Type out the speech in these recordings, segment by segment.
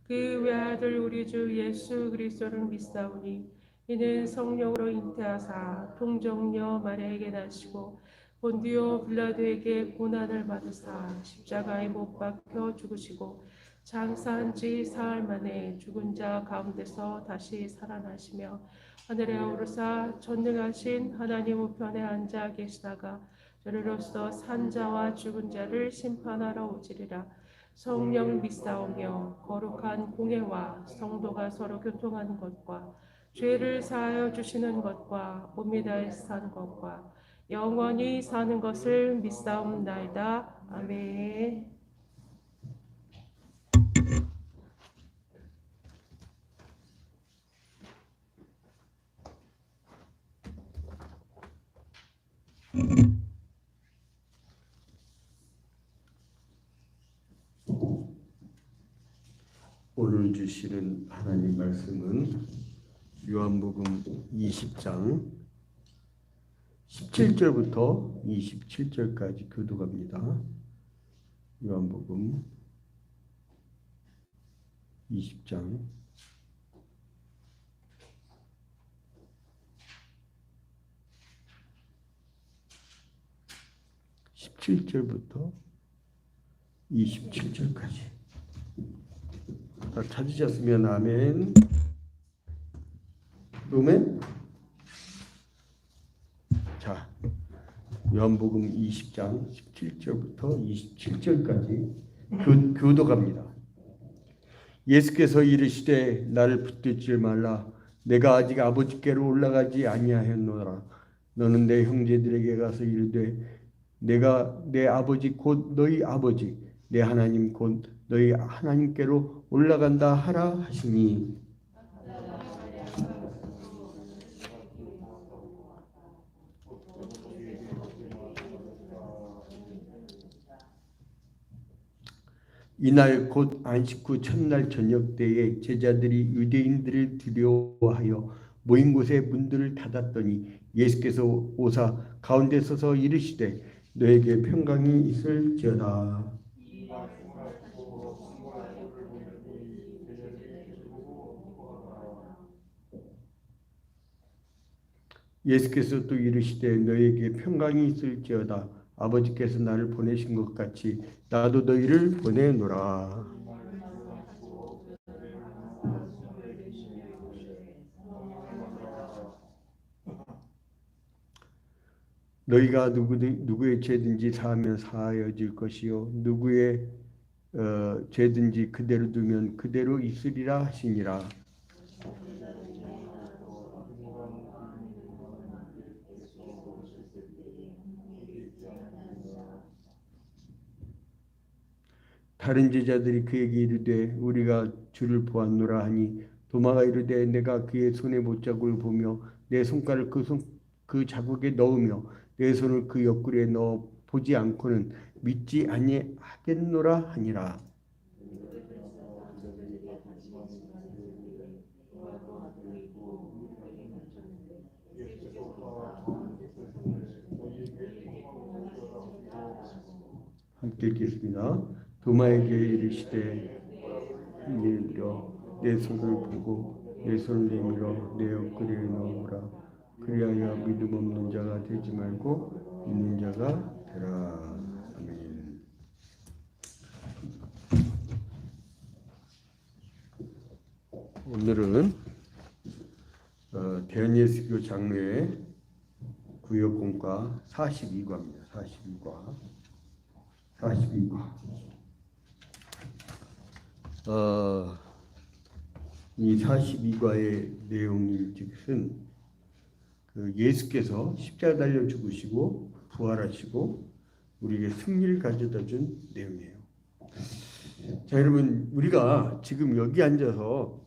그 외아들 우리 주 예수 그리스도를 믿사오니 이는 성령으로 잉태하사 동정녀 마리아에게 나시고 본디오 빌라도에게 고난을 받으사 십자가에 못 박혀 죽으시고 장사한 지 사흘 만에 죽은 자 가운데서 다시 살아나시며 하늘에 오르사 전능하신 하나님 우편에 앉아 계시다가 저리로서 산자와 죽은 자를 심판하러 오시리라. 성령 믿사오며 거룩한 공예와 성도가 서로 교통하는 것과 죄를 사하여 주시는 것과 몸이 다해 사는 것과 영원히 사는 것을 믿사옵나이다. 아멘. 오늘 주시는 하나님 말씀은 요한복음 20장 17절부터 27절까지 교독합니다. 요한복음 20장 17절부터 27절까지. 다 찾으셨으면 아멘. 아멘. 자, 요한복음 20장 17절부터 27절까지 교독합니다. 예수께서 이르시되 나를 붙들지 말라. 내가 아직 아버지께로 올라가지 아니하였노라. 너는 내 형제들에게 가서 이르되 내가 내 아버지 곧 너희 아버지 내 하나님 곧 너희 하나님께로 올라간다 하라 하시니 이날 곧 안식 후 첫날 저녁 때에 제자들이 유대인들을 두려워하여 모인 곳에 문들을 닫았더니 예수께서 오사 가운데 서서 이르시되 너에게 평강이 있을지어다. 예수께서 또 이르시되 너에게 평강이 있을지어다. 아버지께서 나를 보내신 것 같이 나도 너희를 보내노라. 너희가 누구의 죄든지 사하면 사하여질 것이요 누구의 죄든지 그대로 두면 그대로 있으리라 하시니라. 다른 제자들이 그에게 이르되 우리가 주를 보았노라 하니 도마가 이르되 내가 그의 손에 못자국을 보며 내 손가락을 그 자국에 넣으며 내 손을 그 옆구리에 넣어 보지 않고는 믿지 아니하겠노라 하니라. 함께 읽겠습니다. 도마에게 이르시되 내 손을 보고 내 손을 내밀어 내 옆구리에 넣으라. 그리하여 믿음 없는 자가 되지 말고 믿는 자가 되라. 아멘. 오늘은 대한예수교 장로의 구역공과 42과입니다. 42과. 이 42과의 내용일즉슨 예수께서 십자가 달려 죽으시고 부활하시고 우리에게 승리를 가져다 준 내용이에요. 자, 여러분, 우리가 지금 여기 앉아서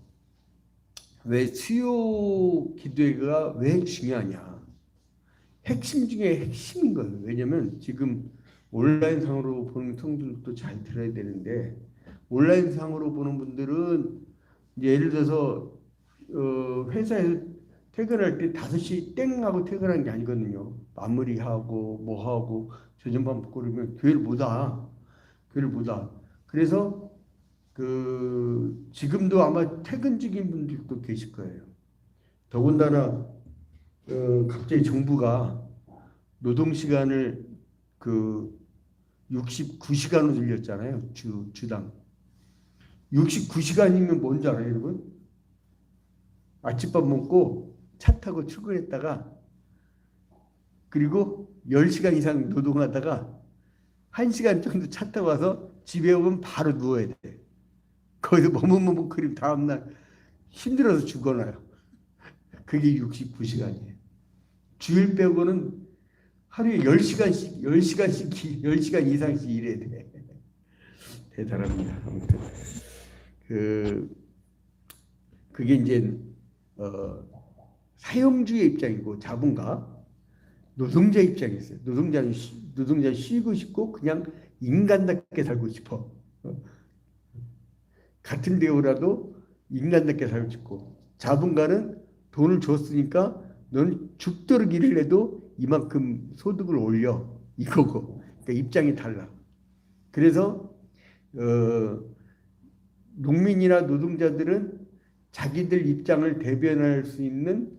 왜 수요 기도회가 왜 중요하냐? 핵심 중에 핵심인 거예요. 왜냐면 지금 온라인상으로 보는 성도들도 잘 들어야 되는데 온라인상으로 보는 분들은 이제 예를 들어서 회사에서 퇴근할 때 5시 땡 하고 퇴근한 게 아니거든요. 마무리하고 뭐하고 저녁밥 먹고 그러면 교회를 못 와. 그래서 지금도 아마 퇴근 중인 분들도 계실 거예요. 더군다나 갑자기 정부가 노동 시간을 그 69시간으로 늘렸잖아요. 주당. 69시간이면 뭔지 알아요, 여러분? 아침밥 먹고 차 타고 출근했다가 그리고 10시간 이상 노동하다가 1시간 정도 차 타고 와서 집에 오면 바로 누워야 돼. 거기서 머뭇머뭇거리면 다음날 힘들어서 죽어나요. 그게 69시간이에요. 주일 빼고는 하루에 10시간 이상씩 일해야 돼. 대단합니다. 아무튼 그게 이제 사용주의 입장이고 자본가, 노동자 입장이 있어요. 노동자는 쉬고 싶고 그냥 인간답게 살고 싶어. 같은 대우라도 인간답게 살고 싶고, 자본가는 돈을 줬으니까 너는 죽도록 일을 해도 이만큼 소득을 올려, 이거고. 그러니까 입장이 달라. 그래서 농민이나 노동자들은 자기들 입장을 대변할 수 있는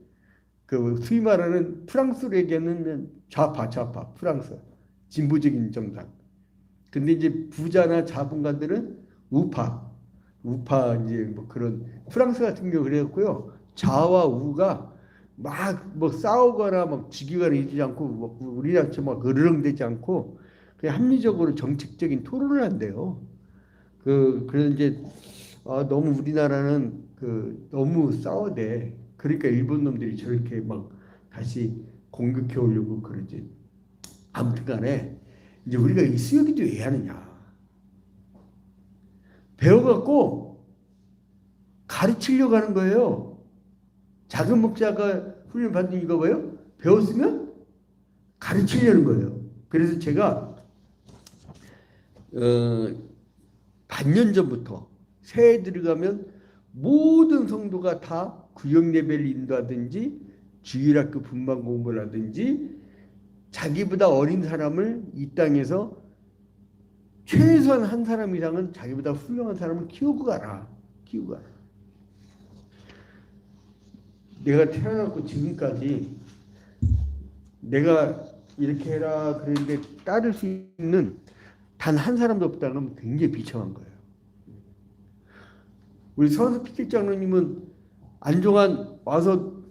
그 소위 말하는 프랑스로 얘기하는 좌파 프랑스 진보적인 정당. 근데 이제 부자나 자본가들은 우파 이제 뭐 그런, 프랑스 같은 경우 그랬고요. 좌와 우가 막 뭐 싸우거나 막 죽이거나 이러지 않고 뭐 우리나라처럼 막 으르렁대지 않고 그냥 합리적으로 정책적인 토론을 한대요. 그래서 이제 너무 우리나라는 너무 싸워대. 그러니까 일본 놈들이 저렇게 막 다시 공격해 오려고 그러지. 아무튼간에 이제 우리가 이 수요기도 왜 하느냐? 배워갖고 가르치려고 하는 거예요. 작은 목자가 훈련 받는 이거 뭐예요? 배웠으면 가르치려는 거예요. 그래서 제가 반년 전부터 새해 들어가면 모든 성도가 다 구역 예배를 인도하든지 주일학교 분반 공부를 하든지 자기보다 어린 사람을 이 땅에서 최소한 한 사람 이상은 자기보다 훌륭한 사람을 키우고 가라. 내가 태어나고 지금까지 내가 이렇게 해라 그랬는데 따를 수 있는 단 한 사람도 없다는 건 굉장히 비참한 거예요. 우리 서원수 피택 장로님은 안종환 와서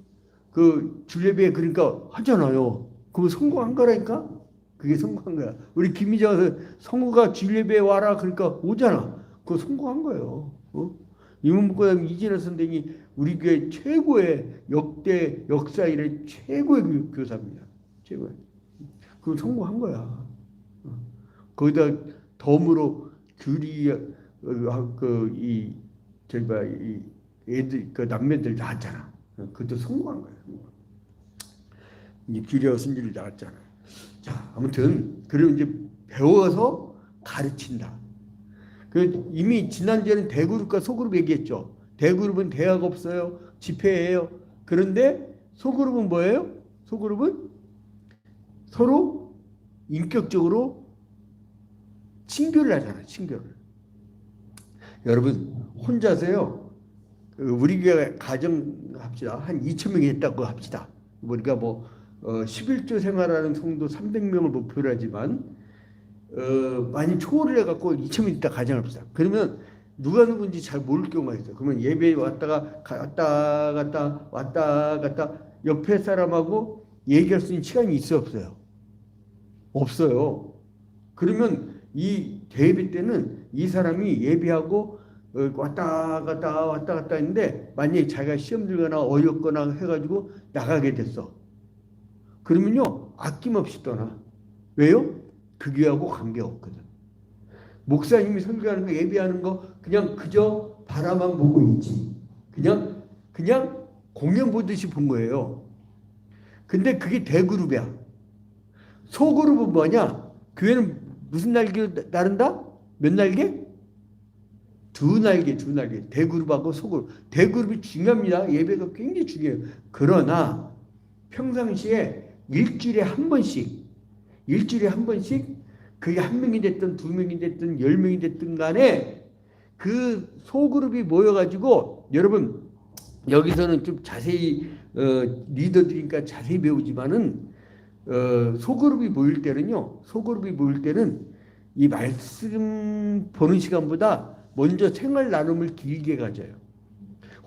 그 줄예배 그러니까 하잖아요. 그거 성공한 거라니까? 그게 성공한 거야. 우리 김희자 와서 성우가 줄예배 와라 그러니까 오잖아. 그거 성공한 거예요. 이문복고장 이진아 선생이 우리 교회 최고의 역대 역사 이래 최고의 교사입니다. 최고의. 그거 성공한 거야. 거기다 덤으로 규리 이 애들 그 남매들 낳았잖아. 그것도 성공한 거야. 이제 규리와 순지를 낳았잖아. 자, 아무튼 그리고 이제 배워서 가르친다. 이미 지난주에는 대그룹과 소그룹 얘기했죠. 대그룹은 대학 없어요. 집회예요. 그런데 소그룹은 뭐예요? 소그룹은 서로 인격적으로 친교를 하잖아요. 친교를. 여러분 혼자서요. 우리 교회 가정합시다. 한 2,000명이 했다고 합시다. 우리가 뭐 11조 생활하는 성도 300명을 목표로 하지만 많이 초월을 해갖고 2,000명 있다 가정합시다. 그러면 누가 누군지 잘 모를 경우가 있어요. 그러면 예배에 왔다 갔다 옆에 사람하고 얘기할 수 있는 시간이 있어 없어요? 없어요. 그러면 이 대예배 때는 이 사람이 예배하고 왔다 갔다 했는데 만약에 자기가 시험 들거나 어렵거나 해가지고 나가게 됐어. 그러면요 아낌없이 떠나. 왜요? 그 교회하고 관계가 없거든. 목사님이 설교하는 거 예배하는 거 그냥 그저 바라만 보고 있지. 그냥 공연 보듯이 본 거예요. 근데 그게 대그룹이야. 소그룹은 뭐냐? 교회는 무슨 날개로 나른다? 몇 날개? 두 날개. 대그룹하고 소그룹. 대그룹이 중요합니다. 예배가 굉장히 중요해요. 그러나 평상시에 일주일에 한 번씩 그게 한 명이 됐든 두 명이 됐든 10명이 됐든 간에 그 소그룹이 모여가지고 여러분 여기서는 좀 자세히 리더들이니까 자세히 배우지만은 소그룹이 모일 때는 이 말씀 보는 시간보다 먼저 생활 나눔을 길게 가져요.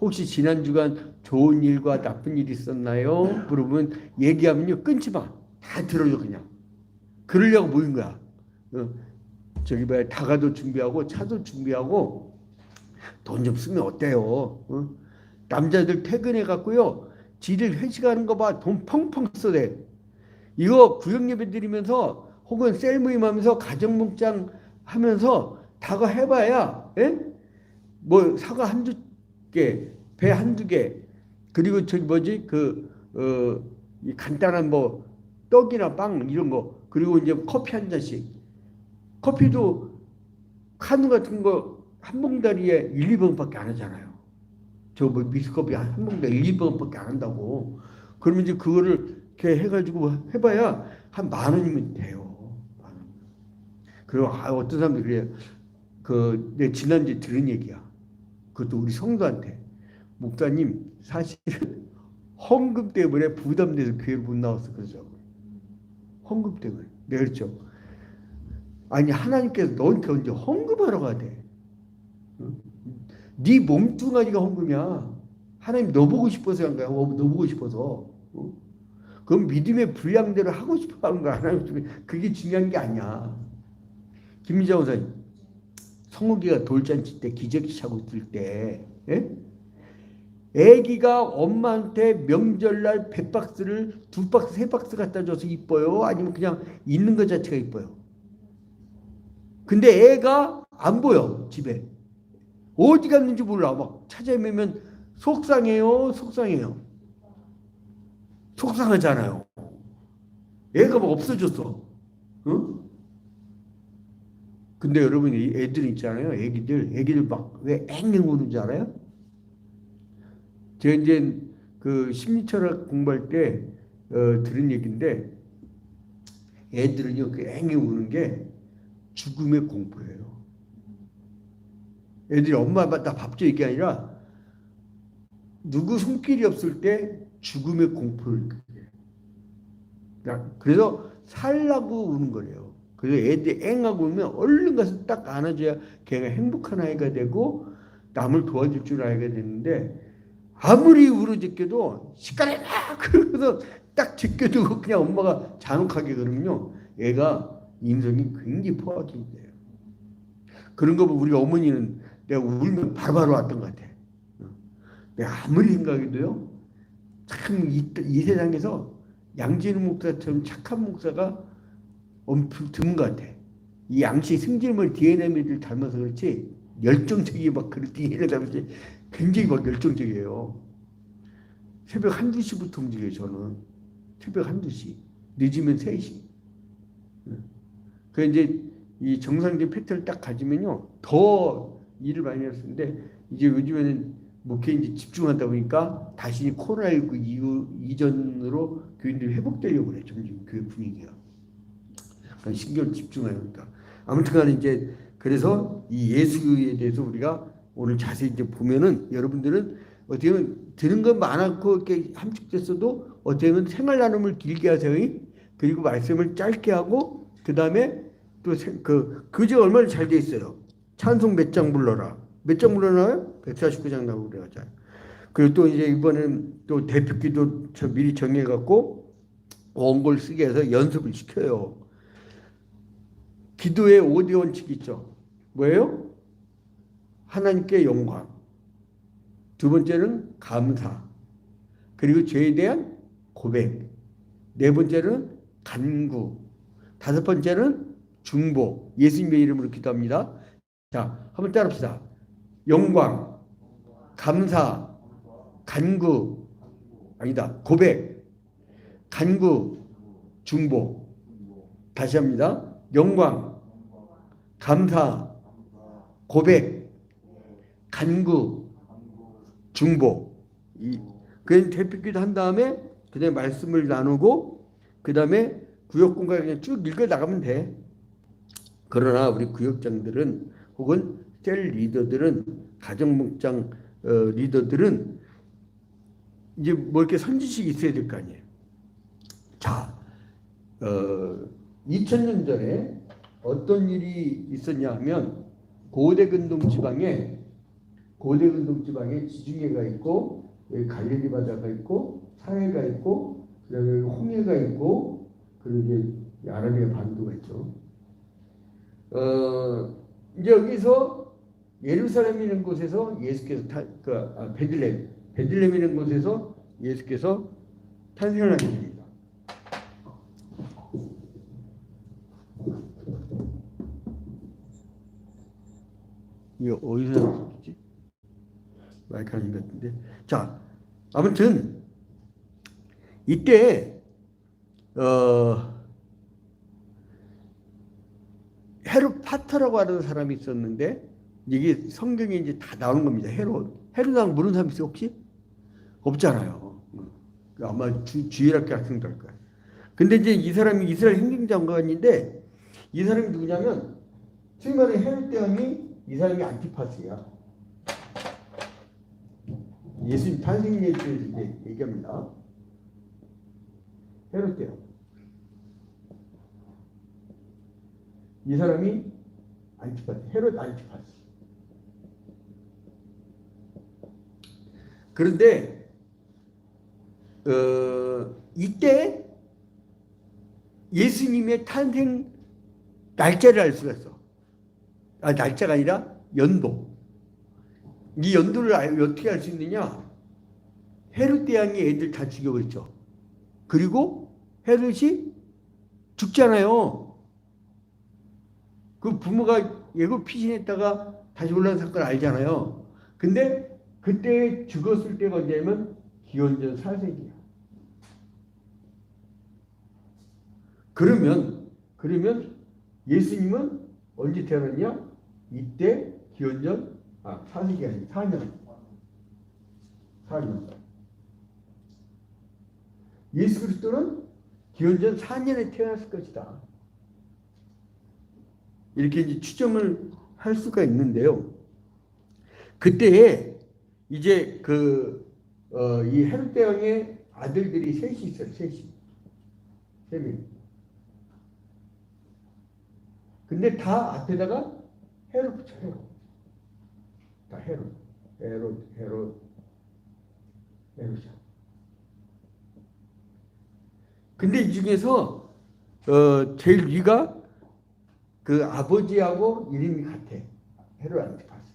혹시 지난 주간 좋은 일과 나쁜 일 있었나요? 물어보면 얘기하면요 끊지 마. 다 들어요 그냥. 그러려고 모인 거야. 저기 뭐야 다가도 준비하고 차도 준비하고 돈 좀 쓰면 어때요? 남자들 퇴근해 갖고요 지들 회식하는 거 봐. 돈 펑펑 써대. 이거 구역 예배 드리면서 혹은 셀 모임하면서 가정 목장 하면서 다가 해봐야 뭐 사과 한두 개, 배 한두 개, 그리고 저기 뭐지 이 간단한 뭐 떡이나 빵 이런 거, 그리고 이제 커피 한 잔씩. 커피도 카누 같은 거 한 봉다리에 1, 2번밖에 안 하잖아요. 저 뭐 믹스커피 한 봉다리 1, 2번밖에 안 한다고. 그러면 이제 그거를 이렇게 해가지고 해봐야 한 10,000원이면 돼요. 10,000원. 그리고 어떤 사람들이 그래요. 내 지난주에 들은 얘기야. 그것도 우리 성도한테. 목사님 사실은 헌금 때문에 부담돼서 교회를 못 나왔어. 그러죠. 헌금 때문에. 내가 그랬죠. 아니 하나님께서 너한테 언제 헌금하러 가대. 네 몸뚱아리가 헌금이야. 하나님 너 보고 싶어서 한 거야. 너 보고 싶어서. 그럼 믿음의 분량대로 하고 싶어 하는 거야. 하나님 그게 중요한 게 아니야. 김민자 원사님, 성욱이가 돌잔치 때 기저귀 차고 있을 때 애기가 엄마한테 명절날 100박스를 2박스 3박스 갖다 줘서 이뻐요? 아니면 그냥 있는 것 자체가 이뻐요? 근데 애가 안 보여. 집에 어디 갔는지 몰라. 막 찾아내면 속상해요. 속상하잖아요. 애가 막 없어졌어. 응? 근데 여러분 애들 있잖아요. 애기들 막 왜 앵앵 우는지 알아요? 제가 이제 그 심리철학 공부할 때 들은 얘기인데, 애들은요 그 앵앵 우는 게 죽음의 공포예요. 애들이 엄마 아빠 나 밥 줘 이게 아니라 누구 손길이 없을 때 죽음의 공포를 느껴요. 그래서 살라고 우는 거래요. 그래서 애들이 앵하고 울면 얼른 가서 딱 안아줘야 걔가 행복한 아이가 되고 남을 도와줄 줄 알게 되는데, 아무리 울어제껴도 시간에 막 그러면서 딱 제껴두고 그냥 엄마가 잔혹하게 그러면요 애가 인성이 굉장히 포악해져요. 그런 거 보면 우리 어머니는 내가 울면 바로바로 왔던 것 같아. 내가 아무리 생각해도요 참 이 세상에서 양진우 목사처럼 착한 목사가 엄청 드문 것 같아. 이 양씨 승질머리 DNA를 닮아서 그렇지 열정적이 막 그런 DNA를 닮았지 굉장히 막 열정적이에요. 새벽 1~2시부터 움직여요. 저는 새벽 1~2시 늦으면 3시. 그래서 이제 이 정상적인 패턴을 딱 가지면요 더 일을 많이 했었는데, 이제 요즘에는 목회에 이제 집중하다 보니까 다시 코로나19 이전으로 교인들이 회복되려고 그래. 점점 교회 분위기가. 그러니까 신경 집중하니까. 아무튼간에 이제 그래서 이 예수에 대해서 우리가 오늘 자세히 이제 보면은, 여러분들은 어떻게 보면 들은 건 많았고 이렇게 함축됐어도 어떻게 보면 생활 나눔을 길게 하세요. 그리고 말씀을 짧게 하고, 그 다음에 또 그저 얼마나 잘 돼 있어요. 찬송 몇 장 불러라. 몇 장 불러나요? 149장 나오고 그래가지고. 그리고 또 이제 이번엔 또 대표기도 미리 정해갖고 원고를 쓰게 해서 연습을 시켜요. 기도의 5대 원칙이 있죠. 뭐예요? 하나님께 영광. 두 번째는 감사. 그리고 죄에 대한 고백. 네 번째는 간구. 다섯 번째는 중보. 예수님의 이름으로 기도합니다. 자, 한번 따라합시다. 영광, 감사, 간구, 아니다, 고백, 간구, 중보. 다시 합니다. 영광, 감사, 고백, 간구, 중보. 그냥 대표기도 한 다음에 그다음에 말씀을 나누고 그다음에 구역공간 그냥 쭉 읽어 나가면 돼. 그러나 우리 구역장들은 혹은 셀 리더들은 가정 목장 리더들은 이제 뭐 이렇게 선지식이 있어야 될 거 아니에요. 자, 2000년 전에 어떤 일이 있었냐 하면 고대근동 지방에 지중해가 있고 여기 갈릴리 바다가 있고 사해가 있고 그다음에 홍해가 있고 그리고 이제 아라비아 반도가 있죠. 이제 여기서 예루살렘이라는 곳에서 예수께서 베들레헴이라는 곳에서 예수께서 탄생을 하게 됩니다. 이거 어디서 나왔지? 마이크 아닌 것 같은데. 자, 아무튼 이때 헤롯 파터라고 하는 사람이 있었는데 이게 성경에 이제 다 나오는 겁니다. 헤롯하고 모르는 사람 있어요 혹시? 없잖아요. 아마 주일학교 학생도 할 거야. 근데 이제 이 사람이 이스라엘 행정장관인데 이 사람이 누구냐면 소위 말해 헤롯 대왕이 이 사람이 안티파스야. 예수님 탄생 예수를 얘기합니다. 헤롯 대왕. 이 사람이 안티파스, 헤롯 안티파스. 그런데 이때 예수님의 탄생 날짜를 알 수가 있어. 날짜가 아니라 연도. 이 연도를 어떻게 알 수 있느냐? 헤롯 대왕이 애들 다 죽여버렸죠. 그리고 헤롯이 죽잖아요. 그 부모가 예고 피신했다가 다시 올라온 사건 알잖아요. 근데 그때 죽었을 때가 언제냐면 기원전 4세기야. 그러면 예수님은 언제 태어났냐? 이때 기원전 4세기 아니 4년. 예수 그리스도는 기원전 4년에 태어났을 것이다. 이렇게 이제 추정을 할 수가 있는데요. 그때 이제 이 헤롯 대왕의 아들들이 셋이 있어요. 세 명. 근데 다 앞에다가 헤롯 붙여요. 다 헤롯이야. 근데 이 중에서 제일 위가 그 아버지하고 이름이 같아. 헤롯 안티파스.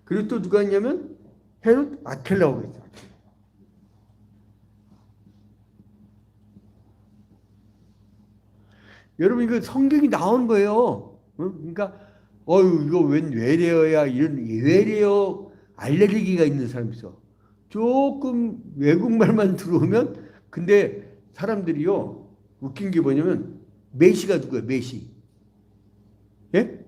그리고 또 누가 있냐면 헤롯 아켈라고 있어. 여러분 이거 성경이 나온 거예요. 그러니까 이거 웬 외래어야 이런 외래어 알레르기가 있는 사람 있어. 조금 외국말만 들어오면 근데 사람들이요 웃긴 게 뭐냐면 메시가 누구예요? 메시. 예?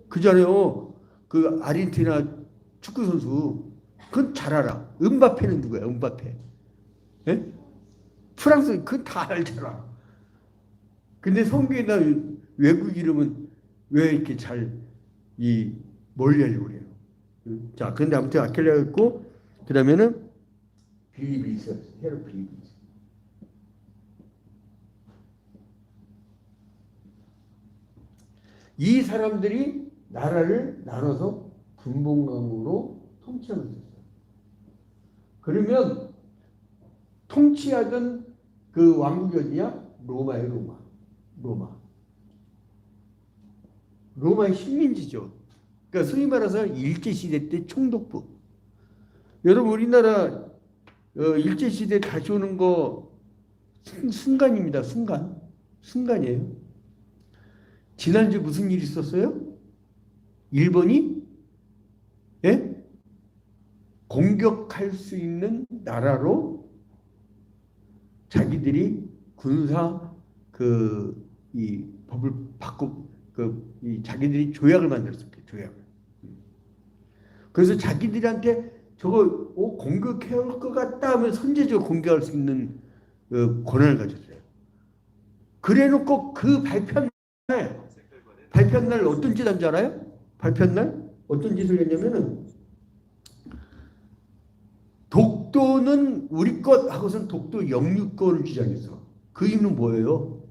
그잖아요. 그 아르헨티나 축구 선수 그건 잘 알아. 음바페는 누구야? 음바페. 예? 프랑스 그건 다 알잖아. 근데 성경에다 외국 이름은 왜 이렇게 멀리 하려고 그래요? 자, 근데 아무튼 아켈라가 있고, 그 다음에는 빌립이 있어요. 헤롯 빌립이 있어요. 이 사람들이 나라를 나눠서 분봉강으로 통치하고 있었어요. 그러면 통치하던 그 왕국이 어디냐? 로마예요, 로마의 식민지죠. 그러니까 소위 말해서 일제시대 때 총독부. 여러분 우리나라 일제시대 다시 오는 거 순간입니다. 순간이에요. 지난주 무슨 일이 있었어요? 일본이 공격할 수 있는 나라로 자기들이 군사 이 법을 바꾸고 이 자기들이 조약을 만들었어요. 조약을. 그래서 자기들한테 저거 공격해올 것 같다 하면 선제적으로 공격할 수 있는 권한을 가졌어요. 그래놓고 그 발표한 네. 발표한 날 어떤 짓 한 줄 알아요? 발표한 날 어떤 짓을 했냐면은 독도는 우리 것 하고선 독도 영유권을 주장했어. 그 이유는 뭐예요?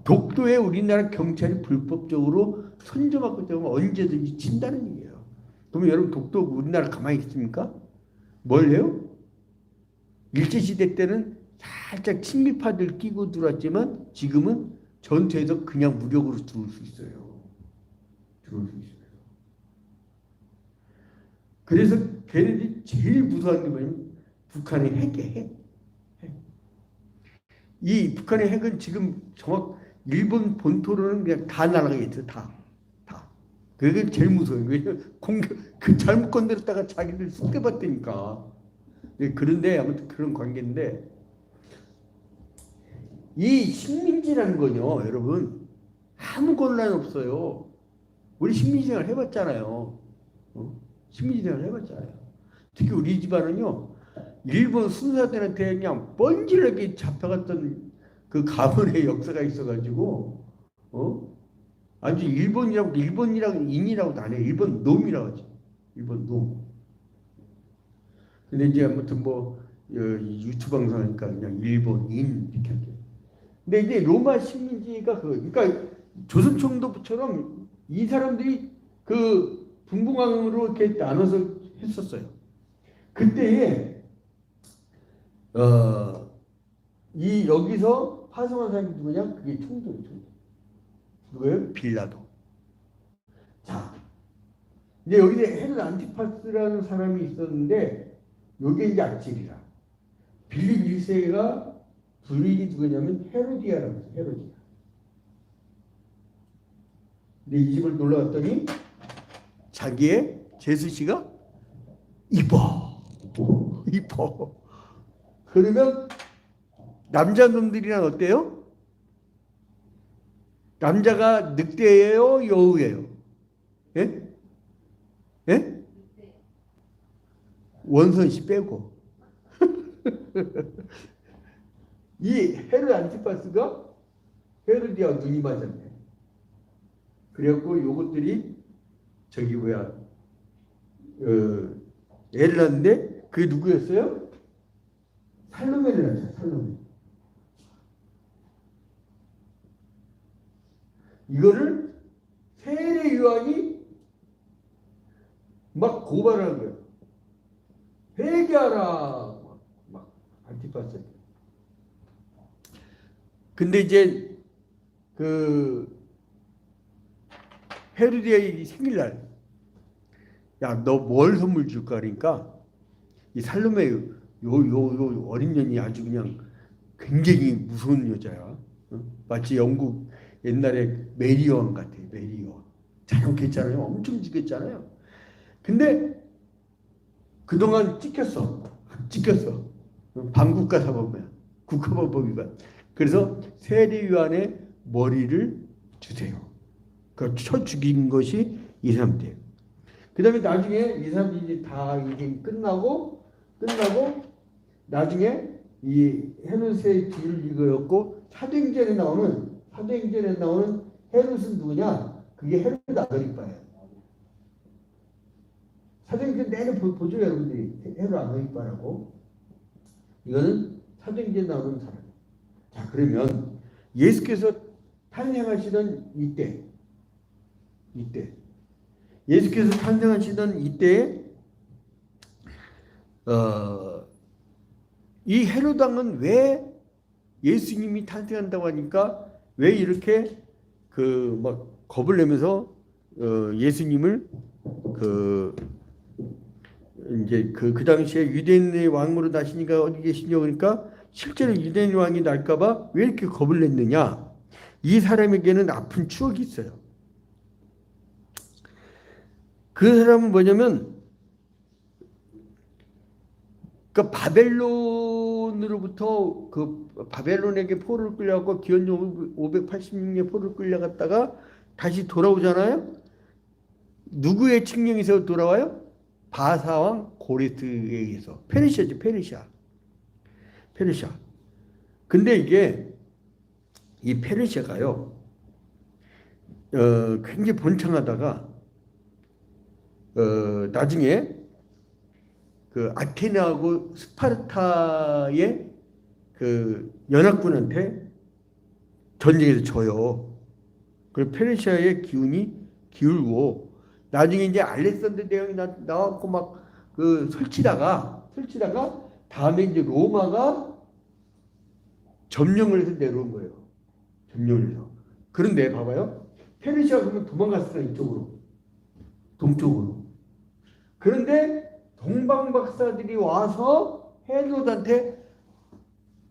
독도에 우리나라 경찰이 불법적으로 선점하고 되면 언제든지 친다는 얘기예요. 그러면 여러분 독도 우리나라 가만히 있습니까? 뭘 해요? 일제시대 때는 살짝 친일파들 끼고 들어왔지만 지금은 전투에서 그냥 무력으로 들어올 수 있어요. 들어올 수 있어요. 그래서 걔네들이 제일 무서워하는 게 뭐냐면 북한의 핵이에요. 핵. 이 북한의 핵은 지금 정확 일본 본토로는 그냥 다 날아가 있어요. 다. 그게 제일 무서워요. 왜냐면 공격 그 잘못 건드렸다가 자기들 쑥대봤다니까. 그런데 아무튼 그런 관계인데 이 식민지라는 거요, 여러분 아무 권한 없어요. 우리 식민지 생활 해봤잖아요. 식민지 생활 해봤잖아요. 특히 우리 집안은요, 일본 순사들한테 그냥 뻔질하게 잡혀갔던 그 가문의 역사가 있어가지고, 아주 일본이라고 인이라고도 안 해요. 일본 놈이라고 하죠. 일본 놈. 근데 이제 아무튼 뭐 유튜브 방송하니까 그냥 일본인 이렇게 하죠. 근데 이제 로마 식민지가 그러니까 조선 총독부처럼 이 사람들이 그 분봉왕으로 이렇게 나눠서 했었어요. 그때에 이 여기서 파송한 사람이 누구냐? 그게 총독이죠. 누구예요? 빌라도. 자, 이제 여기 헤롯 안티파스라는 사람이 있었는데 요게 이제 악질이라. 빌립 1세가 부인이 누구냐면 헤로디아라고 해요. 헤로디아. 근데 이 집을 놀러 갔더니 자기의 제수씨가 이뻐. 그러면 남자놈들이란 어때요? 남자가 늑대예요? 여우예요? 예? 예? 원선씨 빼고. 이 헤롯 안티파스가 헤로디아와 눈이 맞았네. 그래갖고 요것들이 저기 애를 낳는데 그게 누구였어요? 살로메를 낳았어요. 살로메. 이거를 세례 요한이 막 고발하는 거예요. 회개하라. 막 안티파스. 근데 이제 그 헤로디아의 생일날, 야, 너 뭘 선물 줄까? 그러니까 이 살로메 요 어린 년이 아주 그냥 굉장히 무서운 여자야. 마치 영국 옛날에 메리왕 같아. 메리왕. 잘못했잖아요. 엄청 찍혔잖아요. 근데 그동안 찍혔어. 반국가 사법이야. 국가법 위반. 그래서 세례요한의 머리를 주세요. 그러니까 쳐 죽인 것이 이 사람들. 그 다음에 나중에 이 사람들이 다 이게 끝나고 나중에 이 헤롯의 뒤를 이거였고 사도행전에 나오는 헤롯은 누구냐? 그게 헤롯 아그리빠예요. 사도행전 내내 보죠, 여러분들이. 헤롯 아그리빠라고. 이거는 사도행전에 나오는 사람. 자, 그러면 예수께서 탄생하시던 이때 예수께서 탄생하시던 이때 이 헤롯 왕은 왜 예수님이 탄생한다고 하니까 왜 이렇게 그 막 겁을 내면서 예수님을 이제 그 당시에 유대인의 왕으로 나시니까 어디 계시냐고 그러니까 실제로 유대인 왕이 날까봐 왜 이렇게 겁을 냈느냐? 이 사람에게는 아픈 추억이 있어요. 그 사람은 뭐냐면, 그 바벨론으로부터 그 바벨론에게 포로를 끌려가고 기원전 586년에 포로를 끌려갔다가 다시 돌아오잖아요. 누구의 칙령에서 돌아와요? 바사왕 고레스에 의해서. 페르시아죠, 페르시아. 근데 이게 이 페르시아가요, 굉장히 번창하다가 나중에 그 아테네하고 스파르타의 그 연합군한테 전쟁에서 져요. 그 페르시아의 기운이 기울고 나중에 이제 알렉산더 대왕이 나왔고 막 그 설치다가 다음에 이제 로마가 점령을 해서 내려온 거예요. 점령을 해서. 그런데 봐봐요. 페르시아 그러면 도망갔어요. 이쪽으로. 동쪽으로. 그런데 동방 박사들이 와서 헤롯한테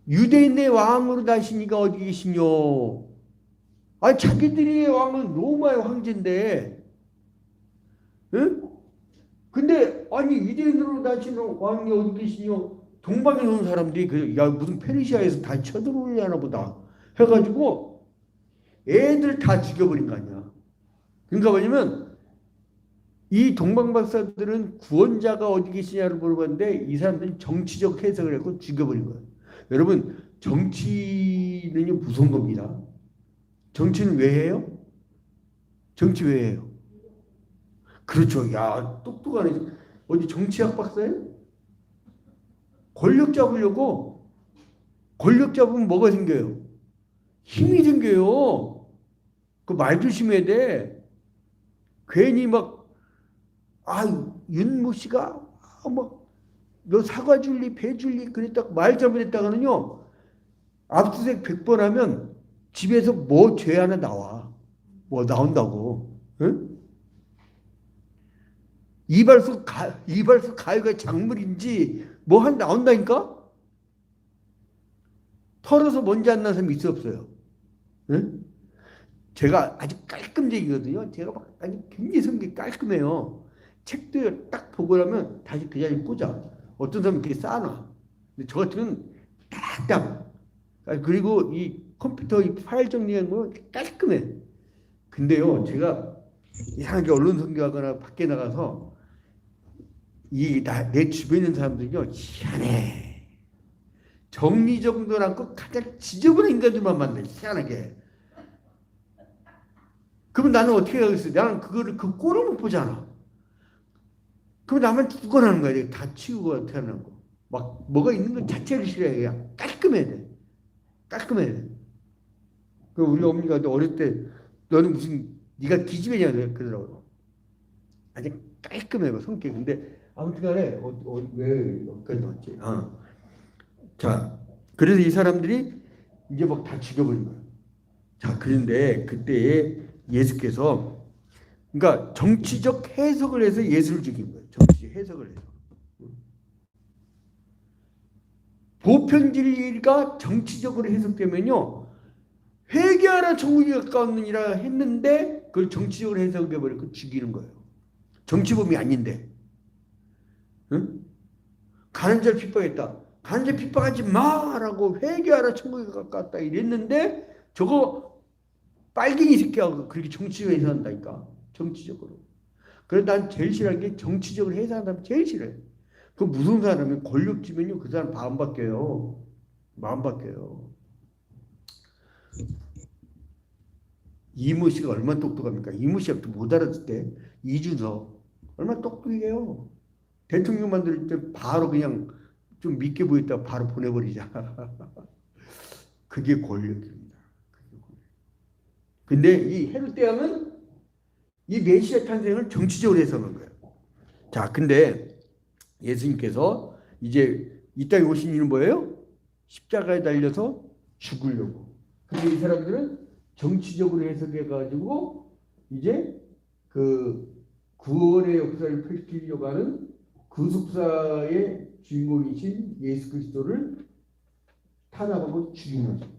유대인의 왕으로 다시니가 어디 계시뇨? 아니 자기들이 왕은 로마의 황제인데, 응? 근데 아니 유대인으로 다시는 왕이 어디 계시뇨? 동방에 온 사람들이 야 무슨 페르시아에서 다 쳐들어오려나 보다 해가지고 애들 다 죽여버린 거 아니야. 그러니까 뭐냐면 이 동방 박사들은 구원자가 어디 계시냐를 물어봤는데 이 사람들은 정치적 해석을 했고 죽여버린 거예요. 여러분 정치는요 무서운 겁니다. 정치는 왜 해요? 정치 왜 해요? 그렇죠. 야 똑똑하네. 어디 정치학 박사예요? 권력 잡으려고. 권력 잡으면 뭐가 생겨요? 힘이 생겨요. 그 말 조심해야 돼. 괜히 막 윤모 씨가 너 사과 줄리 배 줄리 그랬다 말 잘못했다가는요 압수수색 100번 하면 집에서 뭐 죄 하나 나와. 뭐 나온다고. 응? 이발소 가위가 작물인지 뭐 한 나온다니까? 털어서 먼지 안 나는 사람이 있어 없어요? 응? 제가 아주 깔끔쟁이거든요. 제가 막 아주 굉장히 성격이 깔끔해요. 책도 딱 보고 나면 다시 그 자리에 꽂아. 어떤 사람은 이렇게 쌓아놔. 근데 저 같으면 딱딱. 그리고 이 컴퓨터 이 파일 정리하는 거 깔끔해. 근데요, 제가 이상하게 언론 선교하거나 밖에 나가서 내 주변에 있는 사람들이요, 희한해. 정리정돈 않고 가장 지저분한 인간들만 만나, 희한하게. 그러면 나는 어떻게 하겠어? 나는 그 꼴을 못 보잖아. 그럼 나만 죽어나는 거야. 다 치우고 어떻게 하는 거. 막 뭐가 있는 건 자체를 싫어해. 그냥 깔끔해야 돼. 깔끔해야 돼. 그 우리 어머니가 어릴 때 너는 무슨 네가 기집애냐 그러더라고요. 아주 깔끔해요 성격. 근데 아무튼간에 왜 여기까지 나왔지? 자, 그래서 이 사람들이 이제 막 다 죽여버린 거예요. 자, 그런데 그때 예수께서 그러니까 정치적 해석을 해서 예수를 죽인 거예요. 정치적 해석을 해서. 보편 진리가 정치적으로 해석되면요. 회개하라 천국이 가까웠느니라 했는데 그걸 정치적으로 해석해버리고 죽이는 거예요. 정치범이 아닌데. 응? 가는 자를 핍박했다. 가는 자를 핍박하지 마라고 회개하라 천국이 가까웠다 이랬는데 저거 빨갱이 새끼하고 그렇게 정치적으로 해석한다니까. 정치적으로. 그래서 난 제일 싫어하는 게 정치적으로 해석하는 사람 제일 싫어요. 그 무슨 사람이 권력 쥐면요 그 사람 마음 바뀌어요. 마음 바뀌어요. 이모 씨가 얼마나 똑똑합니까? 이모 씨가 못 알아듣을 때 이준석 얼마나 똑똑해요. 대통령 만들 때 바로 그냥 좀 믿게 보였다 바로 보내버리자. 그게 권력입니다. 근데 이 헤롯 대왕은 이 메시아 탄생을 정치적으로 해석한 거예요. 자, 근데 예수님께서 이제 이 땅에 오신 이유는 뭐예요? 십자가에 달려서 죽으려고. 근데 이 사람들은 정치적으로 해석해가지고 이제 그 구원의 역사를 펼치려고 하는 구속사의 주인공이신 예수 그리스도를 탄압하고 죽이는 거죠.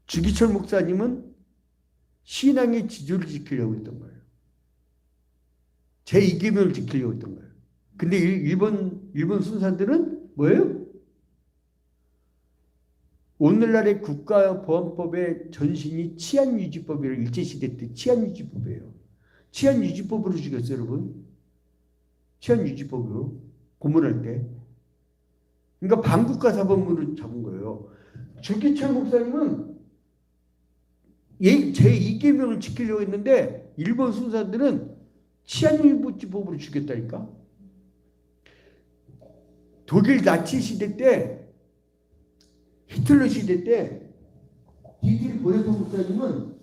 주기철 목사님은 신앙의 지조를 지키려고 했던 거예요. 제2계명을 지키려고 했던 거예요. 근데 일본 순사들은 뭐예요? 오늘날의 국가보안법의 전신이 치안유지법이라고 일제시대 때 치안유지법이에요. 치안유지법으로 죽였어요, 여러분. 치안유지법으로 고문할 때. 그러니까 반국가 사범으로 잡은 거예요. 주기철 목사님은 제2계명을 지키려고 했는데 일본 순사들은 치안일보법으로 죽였다니까. 독일 나치 시대 때, 히틀러 시대 때 디트리 보네폰 목사님은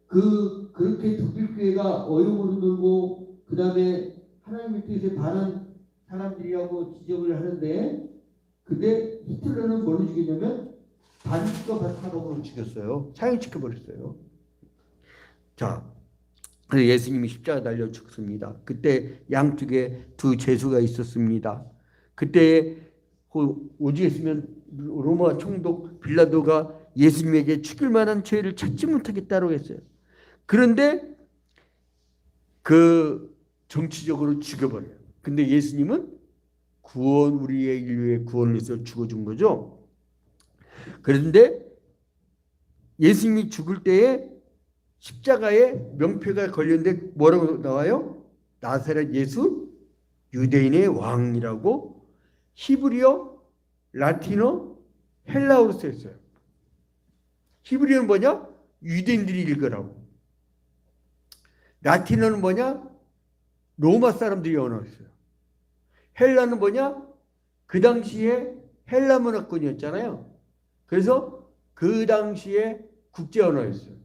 그렇게 독일 교회가 어용으로 놀고 그 다음에 하나님의 뜻에 반한 사람들이라고 지적을 하는데, 근데 히틀러는 뭘로 죽였냐면 반주가 바탕으로 죽였어요. 사형시켜버렸어요. 자, 그래서 예수님이 십자가 달려 죽습니다. 그때 양쪽에 두 죄수가 있었습니다. 그때 오죽 했으면 로마 총독 빌라도가 예수님에게 죽일 만한 죄를 찾지 못하겠다고 했어요. 그런데 그 정치적으로 죽여버려요. 근데 예수님은 우리의 인류의 구원을 위해서 죽어준 거죠. 그런데 예수님이 죽을 때에 십자가에 명패가 걸렸는데 뭐라고 나와요? 나사렛 예수 유대인의 왕이라고 히브리어, 라틴어, 헬라어로 써 있어요. 히브리어는 뭐냐? 유대인들이 읽으라고. 라틴어는 뭐냐? 로마 사람들이 언어였어요. 헬라는 뭐냐? 그 당시에 헬라 문화권이었잖아요. 그래서 그 당시에 국제 언어였어요.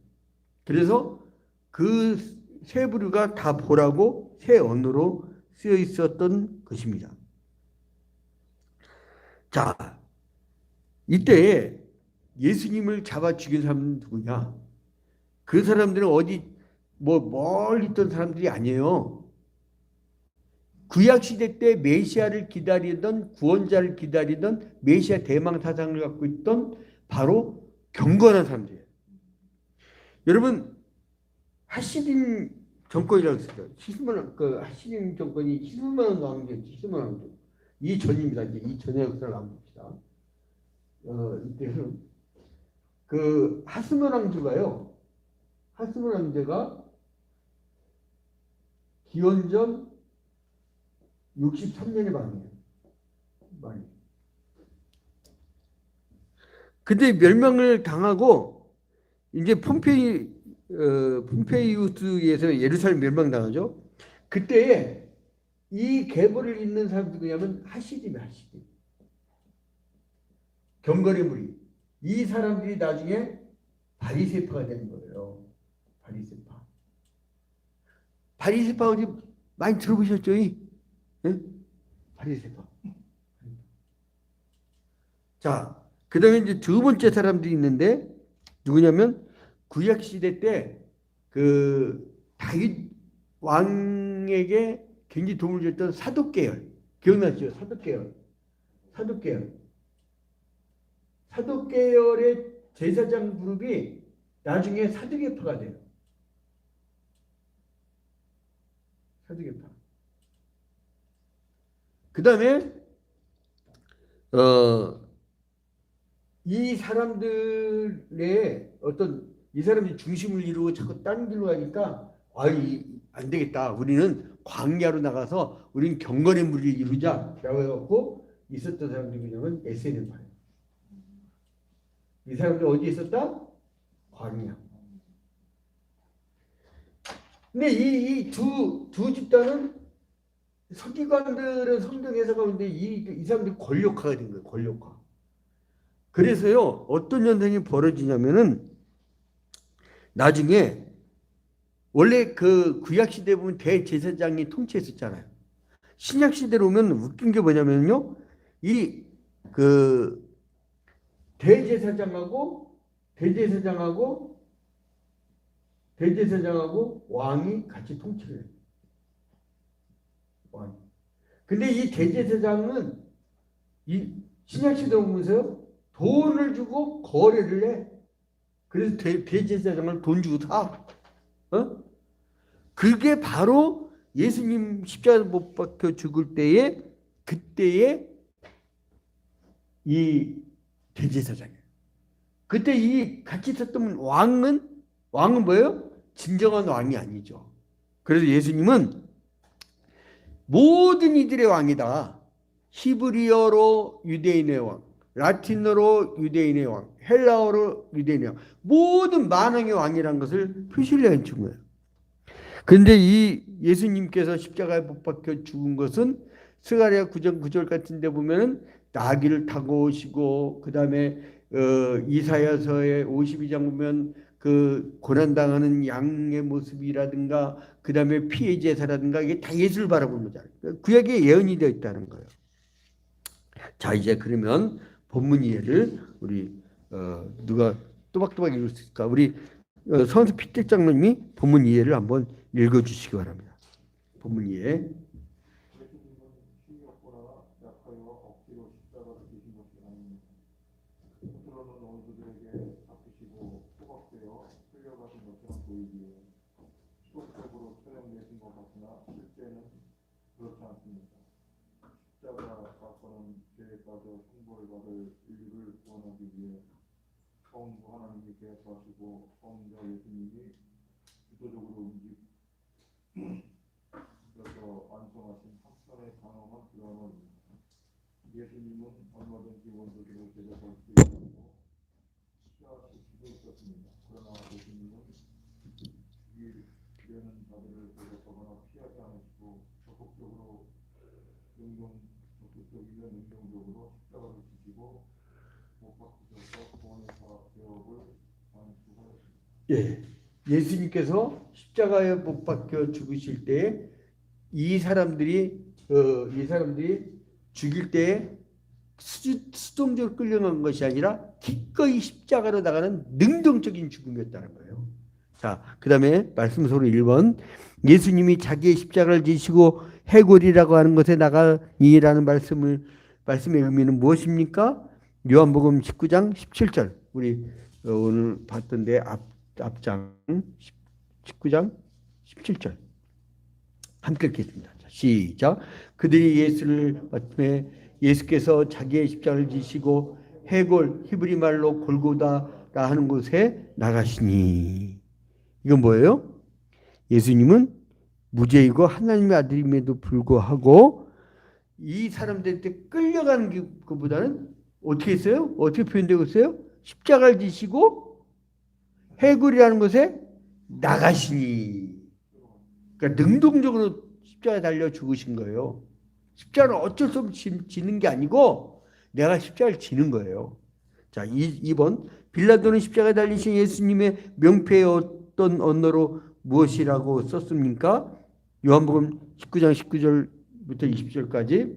그래서 그 세 부류가 다 보라고 세 언어로 쓰여 있었던 것입니다. 자, 이때 예수님을 잡아 죽인 사람은 누구냐? 그 사람들은 어디 멀리 있던 사람들이 아니에요. 구약시대 때 메시아를 기다리던, 구원자를 기다리던 메시아 대망 사상을 갖고 있던 바로 경건한 사람들이에요. 여러분, 하시딘 정권이라고 했어요. 하시딘 정권이 히스만 왕조였죠. 히스만 왕조. 이 전입니다. 이제 이 전의 역사를 한번 봅시다. 이때는 그 하스몬 왕조가요. 하스몬 왕조가 기원전 63년에 망해요. 근데 멸망을 당하고 이제 폼페이우스에서 예루살렘 멸망당하죠. 그때에 이 계보를 잇는 사람들이 누구냐면 하시딤이에요. 하시딤. 경건의 무리. 이 사람들이 나중에 바리새파가 되는 거예요. 바리새파. 바리새파 어디 많이 들어보셨죠? 네? 바리새파. 자, 그 다음에 이제 두 번째 사람들이 있는데 누구냐면 구약 시대 때 그 다윗 왕에게 굉장히 도움을 줬던 사독계열. 기억나시죠? 사독계열의 제사장 그룹이 나중에 사두개파가 돼요. 사두개파. 그 다음에 이 사람들의 이 사람들이 중심을 이루고 자꾸 다른 길로 가니까 안 되겠다. 우리는 광야로 나가서 우리는 경건의 무리를 이루자라고 해갖고 있었던 사람들이 뭐냐면 에세겔파예요. 이 사람들 어디에 있었다? 광야. 근데 이 두 집단은 서기관들은 성경 해석하는데 이 사람들이 권력화가 된 거예요. 권력화. 그래서요, 어떤 현상이 벌어지냐면은 나중에 원래 그 구약 시대 보면 대제사장이 통치했었잖아요. 신약 시대로 오면 웃긴 게 뭐냐면요, 이 그 대제사장하고 왕이 같이 통치를 해요. 왕. 근데 이 대제사장은 이 신약 시대 보면서요, 돈을 주고 거래를 해. 그래서 대제사장을 돈 주고 사. 그게 바로 예수님 십자가 못 박혀 죽을 때에 그때의 이 대제사장이에요. 그때 이 같이 있었던 왕은 뭐예요? 진정한 왕이 아니죠. 그래서 예수님은 모든 이들의 왕이다. 히브리어로 유대인의 왕, 라틴어로 유대인의 왕, 헬라어로 유대인의 왕, 모든 만왕의 왕이라는 것을 표시를 해준 거예요. 그런데 이 예수님께서 십자가에 못 박혀 죽은 것은 스가랴 9장 9절 같은 데 보면은 나귀를 타고 오시고, 그 다음에 이사야서의 52장 보면 그 고난당하는 양의 모습이라든가, 그 다음에 피해 제사라든가, 이게 다 예수를 바라보는 거잖아요. 구약에 예언이 되어 있다는 거예요. 자, 이제 그러면 본문 이해를 우리 누가 또박또박 읽을 수 있을까? 우리 선수 피태 장로님이 본문 이해를 한번 읽어주시기 바랍니다. 본문 이해. 예, 예수님께서 십자가에 못 박혀 죽으실 때 이 사람들이 죽일 때 수동적으로 끌려간 것이 아니라 기꺼이 십자가로 나가는 능동적인 죽음이었다는 거예요. 자, 그 다음에 말씀서로 1번, 예수님이 자기의 십자가를 지시고 해골이라고 하는 것에 나가니라는 말씀의 의미는 무엇입니까? 요한복음 19장 17절, 우리 오늘 봤던데 앞장 19장 17절 함께 읽겠습니다. 자, 시작. 그들이 예수를 맞매 예수께서 자기의 십자가를 지시고 해골, 히브리 말로 골고다라 하는 곳에 나가시니. 이건 뭐예요? 예수님은 무죄이고 하나님의 아들임에도 불구하고 이 사람들한테 끌려가는 것보다는 어떻게 했어요? 어떻게 표현되고 있어요? 십자가를 지시고 해골이라는 곳에 나가시니. 그러니까 능동적으로 십자가에 달려 죽으신 거예요. 십자가는 어쩔 수 없이 지는 게 아니고 내가 십자가를 지는 거예요. 자, 2번, 빌라도는 십자가에 달리신 예수님의 명패에 어떤 언어로 무엇이라고 썼습니까? 요한복음 19장 19절부터 20절까지.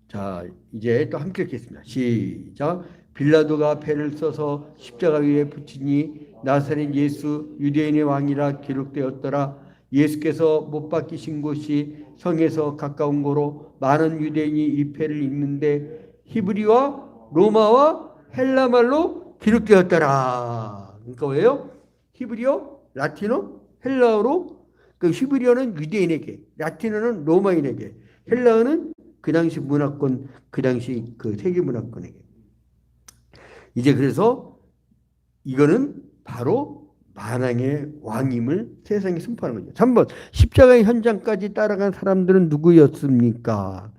자, 이제 또 함께 읽겠습니다. 시작. 빌라도가 패를 써서 십자가 위에 붙이니 나사렛 예수 유대인의 왕이라 기록되었더라. 예수께서 못 박히신 곳이 성에서 가까운 고로 많은 유대인이 이 패를 읽는데 히브리와 로마와 헬라 말로 기록되었더라. 그러니까 왜요? 히브리어, 라틴어, 헬라어로. 그 히브리어는 유대인에게, 라틴어는 로마인에게, 헬라어는 그 당시 문화권, 그 당시 그 세계 문화권에게. 이제 그래서 이거는 바로 만왕의 왕임을 세상에 선포하는 거죠. 3번, 십자가의 현장까지 따라간 사람들은 누구였습니까?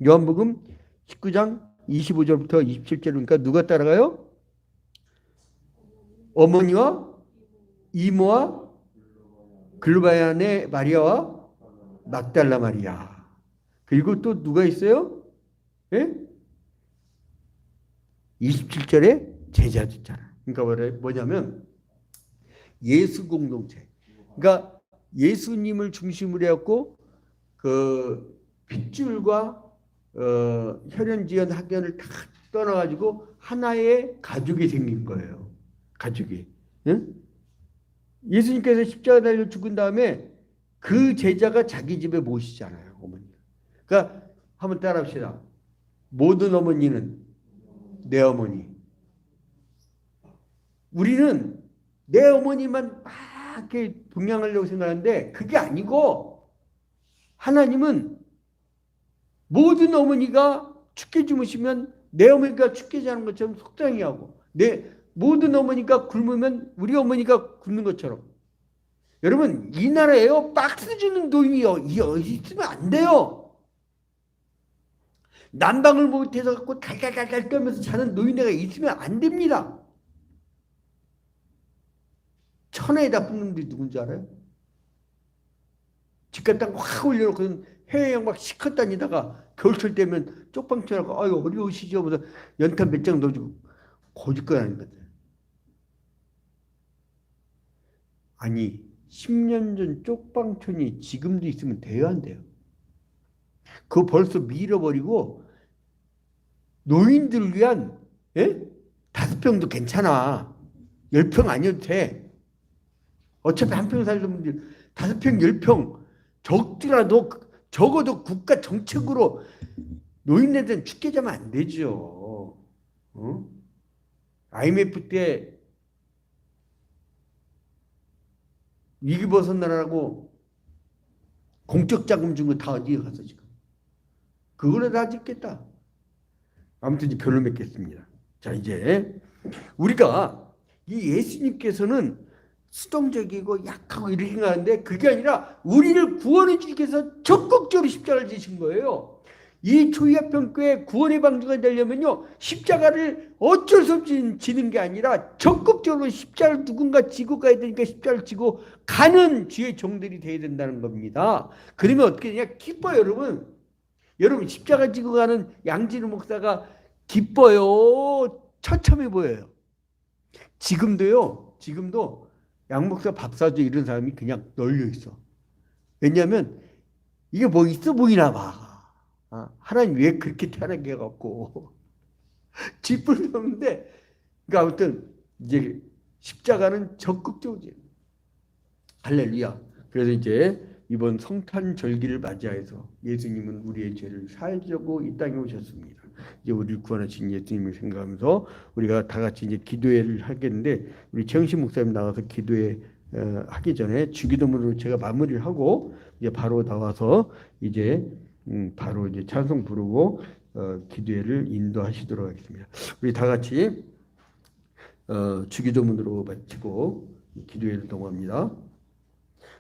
요한복음 19장 25절부터 27절이니까 누가 따라가요? 어머니와 이모와 글로바얀의 마리아와 막달라 마리아. 그리고 또 누가 있어요? 예? 27절에 제자도 있잖아. 그러니까 뭐냐면 예수 공동체. 그러니까 예수님을 중심으로 해갖고 그 핏줄과 혈연지연 학연을 다 떠나가지고 하나의 가족이 생긴 거예요. 가족이. 응? 예수님께서 십자가 달려 죽은 다음에 그 제자가 자기 집에 모시잖아요. 어머니. 그러니까 한번 따라합시다. 모든 어머니는 내 어머니. 우리는 내 어머니만 막 이렇게 동양하려고 생각하는데 그게 아니고 하나님은 모든 어머니가 죽게 주무시면 내 어머니가 죽게 자는 것처럼 속상해 하고 내 모든 어머니가 굶으면 우리 어머니가 굶는 것처럼. 여러분, 이 나라에요 박스 주는 돈이 있으면 안 돼요. 난방을 못해서 갖고 달달달달 떨면서 자는 노인네가 있으면 안 됩니다. 천하에다 붙는 놈들이 누군지 알아요? 집값 확 올려놓고 해외여행 막 시컷 다니다가 겨울철 되면 쪽방촌하고 아유 어려우시죠 하면서 연탄 몇 장 넣어주고 고집건 아닌 거죠. 아니 10년 전 쪽방촌이 지금도 있으면 돼요 안 돼요? 그거 벌써 밀어버리고 노인들을 위한 5평도 괜찮아. 10평 아니어도 돼. 어차피 한 평 살던 분들 5평 10평 적더라도 적어도 국가 정책으로 노인네들은 죽게 자면 안 되죠. IMF 때 위기 벗어나라고 공적 자금 준 거 다 어디에 갔어 지금? 그거는 다 짓겠다. 아무튼 이제 결론 맺겠습니다. 자 이제 우리가 이 예수님께서는 수동적이고 약하고 이렇게 생각하는데 그게 아니라 우리를 구원해 주기 위해서 적극적으로 십자가를 지신 거예요. 이 초이아평교회 구원의 방주가 되려면요 십자가를 어쩔 수 없이 지는 게 아니라 적극적으로 십자가를 누군가 지고 가야 되니까 십자가를 지고 가는 주의 종들이 되어야 된다는 겁니다. 그러면 어떻게 되냐? 기뻐요 여러분. 여러분 십자가 지고 가는 양진우 목사가 기뻐요. 처참해 보여요. 지금도 양 목사 밥 사줘 이런 사람이 그냥 널려 있어. 왜냐하면 이게 뭐 있어 보이나 봐. 하나님 왜 그렇게 태어나게 해갖고 쥐뿔도 없는데 그러니까 아무튼 이제 십자가는 적극적으로 할렐루야. 그래서 이제 이번 성탄절기를 맞이해서 예수님은 우리의 죄를 사하려고 이 땅에 오셨습니다. 이제 우리를 구원하신 예수님을 생각하면서 우리가 다 같이 이제 기도회를 하겠는데 우리 최영신 목사님 나와서 기도회 하기 전에 주기도문으로 제가 마무리를 하고 이제 바로 나와서 이제 바로 이제 찬송 부르고 기도회를 인도하시도록 하겠습니다. 우리 다 같이 주기도문으로 마치고 기도회를 동합니다.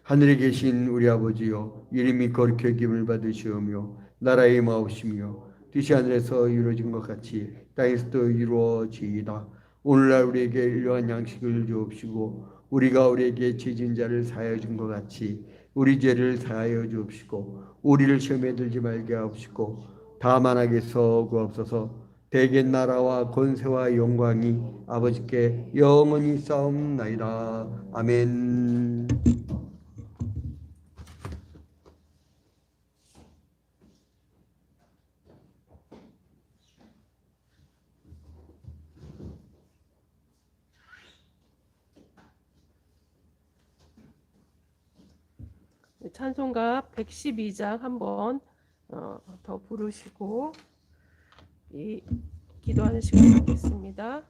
하늘에 계신 우리 아버지여 이름이 거룩히 여김을 받으시오며 나라의 마옵시며 뜻이 하늘에서 이루어진 것 같이 땅에서도 이루어지이다. 오늘날 우리에게 일용할 양식을 주옵시고 우리가 우리에게 죄진 자를 사하여 준 것 같이 우리 죄를 사하여 주옵시고 우리를 시험에 들지 말게 하옵시고 다만 악에서 구하옵소서. 대개 나라와 권세와 영광이 아버지께 영원히 싸움나이다. 아멘. 찬송가 112장 한번 더 부르시고 이 기도하는 시간 갖겠습니다.